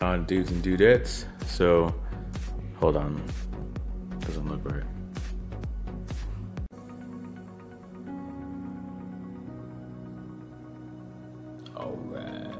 On dudes and dudettes. So hold on, doesn't look right. All right.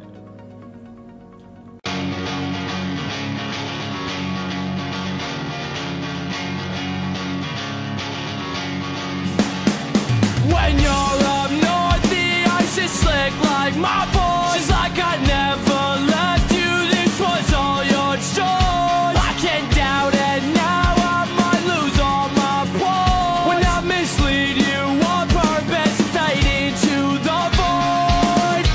When you're up north, the ice is slick like my voice. It's like I never left you. This was all your choice. I can't doubt it now. I might lose all my poise when I mislead you on purpose, fade into the void.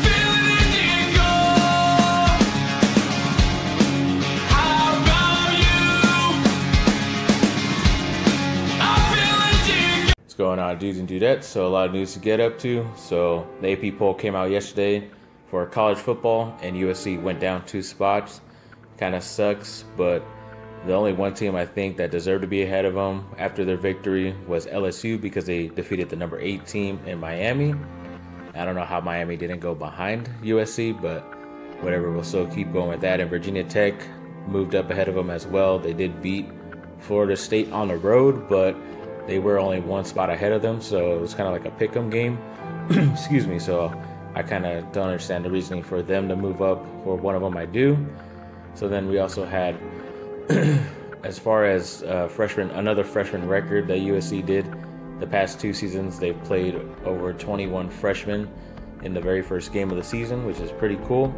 Feeling it didn't go. How about you? What's going on, dudes and dudettes? So a lot of news to get up to. So the AP poll came out yesterday for college football, and USC went down 2 spots. Kind of sucks, but the only one team I think that deserved to be ahead of them after their victory was LSU, because they defeated the number 8 team in Miami. I don't know how Miami didn't go behind USC, but whatever, we'll still keep going with that. And Virginia Tech moved up ahead of them as well. They did beat Florida State on the road, but they were only 1 spot ahead of them, so it was kind of like a pick'em game. Excuse me. So I kind of don't understand the reasoning for them to move up. For one of them, I do. So then we also had, as far as another freshman record that USC did. The past 2 seasons, they've played over 21 freshmen in the very first game of the season, which is pretty cool.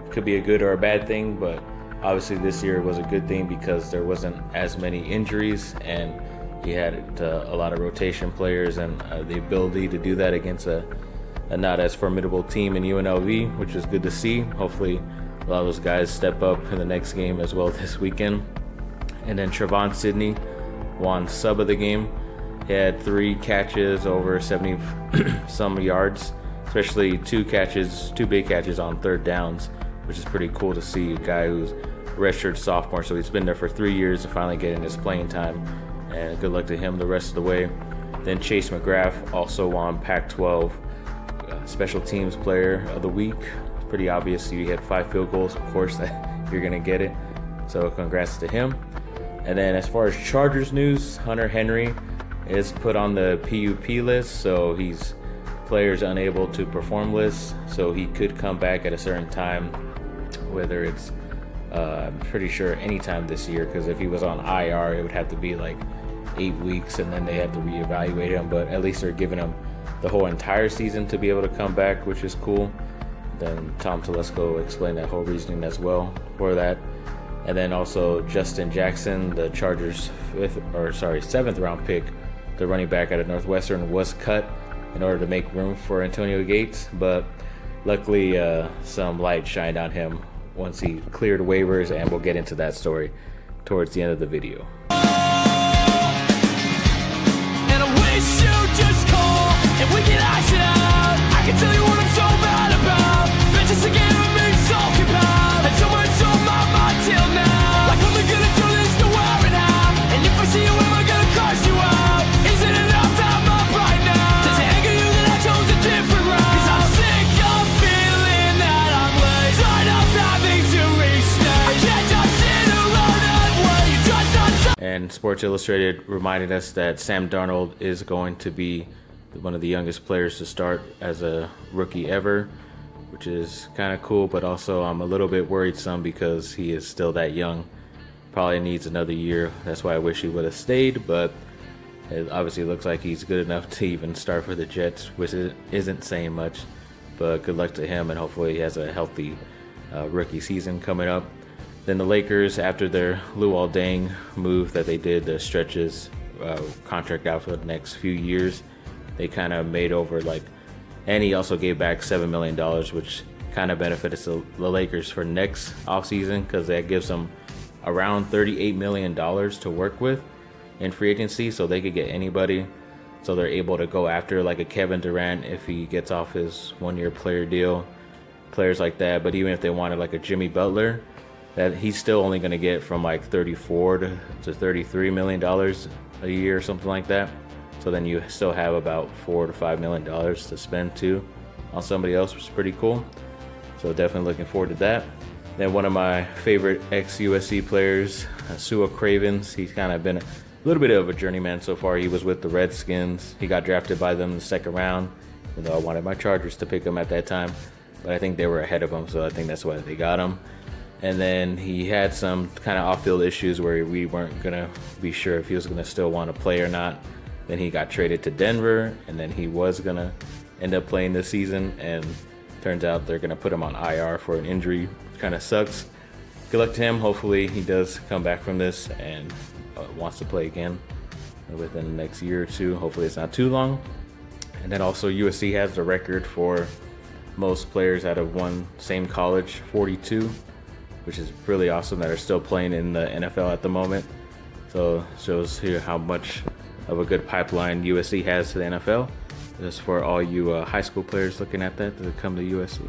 Could be a good or a bad thing, but obviously this year was a good thing because there wasn't as many injuries, and he had a lot of rotation players, and the ability to do that against a not as formidable team in UNLV, which is good to see. Hopefully a lot of those guys step up in the next game as well this weekend. And then Trevon Sidney won sub of the game. He had 3 catches over 70 some yards, especially 2 big catches on 3rd downs, which is pretty cool to see. A guy who's redshirt sophomore, so he's been there for 3 years, and finally getting his playing time. And good luck to him the rest of the way. Then Chase McGrath also won Pac-12 Special Teams Player of the Week. Pretty obvious. You hit 5 field goals, of course, that you're gonna get it. So congrats to him. And then as far as Chargers news, Hunter Henry is put on the PUP list, so he's players unable to perform list. So he could come back at a certain time, whether it's I'm pretty sure anytime this year, because if he was on IR, it would have to be like 8 weeks, and then they have to reevaluate him. But at least they're giving him the whole entire season to be able to come back, which is cool. Then Tom Telesco explained that whole reasoning as well for that. And then also Justin Jackson, the Chargers 7th round pick, the running back out of Northwestern, was cut in order to make room for Antonio Gates, but luckily some light shined on him once he cleared waivers, and we'll get into that story towards the end of the video. And I wish you'd just call and we can hash it out. I can tell you what I'm so bad about. Vengeance again with me talking about. And so much on my mind till now. Like I'm gonna do this to wear it out. And if I see you, am I gonna curse you out? Is it enough that I'm up right now? Does it anger you that I chose a different route? 'Cause I'm sick of feeling that I'm late. Tired of having to restart. I can't just sit alone and wait. And Sports Illustrated reminded us that Sam Darnold is going to be one of the youngest players to start as a rookie ever, which is kind of cool, but also I'm a little bit worried some because he is still that young. Probably needs another year. That's why I wish he would have stayed, but it obviously looks like he's good enough to even start for the Jets, which isn't saying much. But good luck to him, and hopefully he has a healthy rookie season coming up. Then the Lakers, after their Luol Deng move that they did, the stretches contract out for the next few years, they kind of made over and he also gave back $7 million, which kind of benefits the Lakers for next offseason, because that gives them around $38 million to work with in free agency, so they could get anybody. So they're able to go after like a Kevin Durant if he gets off his 1-year player deal, players like that. But even if they wanted like a Jimmy Butler, that he's still only going to get from like $34 to $33 million a year or something like that. So then you still have about $4 to $5 million to spend too on somebody else, which is pretty cool. So definitely looking forward to that. Then one of my favorite ex-USC players, Sua Cravens. He's kind of been a little bit of a journeyman so far. He was with the Redskins. He got drafted by them in the second round, even though I wanted my Chargers to pick him at that time. But I think they were ahead of him, so I think that's why they got him. And then he had some kind of off-field issues where we weren't going to be sure if he was going to still want to play or not. Then he got traded to Denver, and then he was going to end up playing this season, and turns out they're going to put him on IR for an injury. Kind of sucks. Good luck to him. Hopefully he does come back from this and wants to play again within the next year or two. Hopefully it's not too long. And then also USC has the record for most players out of one same college, 42, which is really awesome that are still playing in the NFL at the moment. So shows here how much of a good pipeline USC has to the NFL. Just for all you high school players looking at that to come to USC.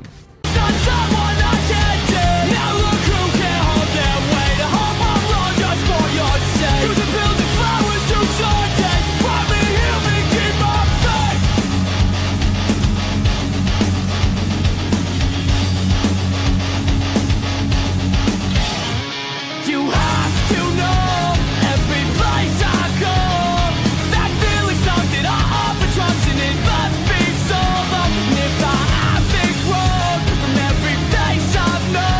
Now look who can't hold their weight. A home run just for your sake. Use the pills and flowers to saute. Find me, heal me, keep my faith. You have to know every place I go. That feeling's something I often trust in it left me so long. And if I have been wrong from every face I've known.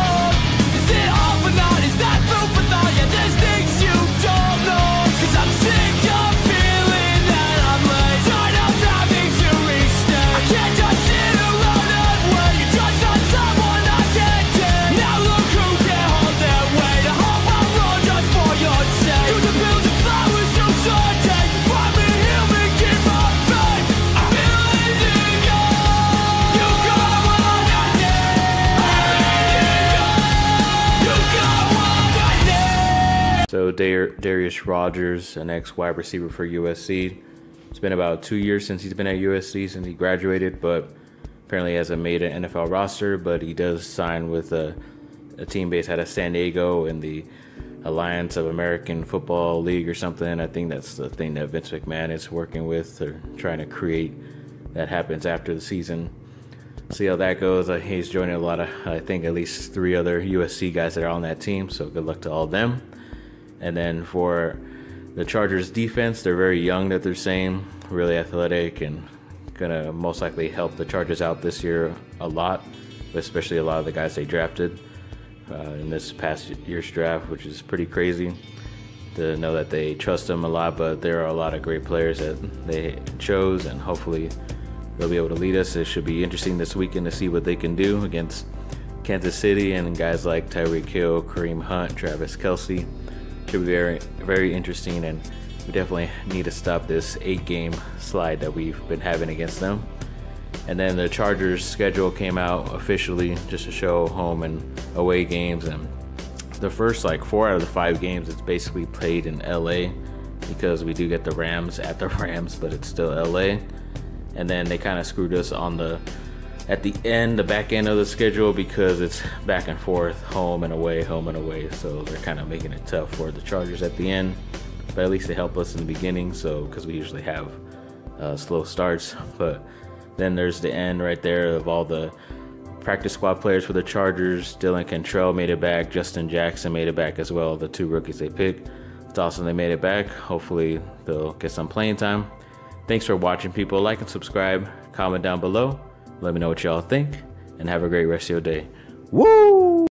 So Darius Rogers, an ex-wide receiver for USC. It's been about 2 years since he's been at USC, since he graduated, but apparently hasn't made an NFL roster, but he does sign with a team based out of San Diego in the Alliance of American Football League or something. I think that's the thing that Vince McMahon is working with or trying to create that happens after the season. See how that goes. He's joining a lot of, I think, at least 3 other USC guys that are on that team, so good luck to all of them. And then for the Chargers defense, they're very young, that they're saying, really athletic and gonna most likely help the Chargers out this year a lot, especially a lot of the guys they drafted in this past year's draft, which is pretty crazy to know that they trust them a lot. But there are a lot of great players that they chose, and hopefully they'll be able to lead us. It should be interesting this weekend to see what they can do against Kansas City and guys like Tyreek Hill, Kareem Hunt, Travis Kelce. Should be very, very interesting, and we definitely need to stop this 8-game slide that we've been having against them. And then the Chargers schedule came out officially just to show home and away games, and the first 4 out of the 5 games it's basically played in LA, because we do get the Rams at the Rams, but it's still LA. And then they kind of screwed us on the back end of the schedule, because it's back and forth, home and away. So they're kind of making it tough for the Chargers at the end, but at least they help us in the beginning. So because we usually have slow starts, but then there's the end right there of all the practice squad players for the Chargers. Dylan Cantrell made it back. Justin Jackson made it back as well. The 2 rookies they picked. It's awesome they made it back. Hopefully they'll get some playing time. Thanks for watching, people. Like and subscribe. Comment down below. Let me know what y'all think, and have a great rest of your day. Woo!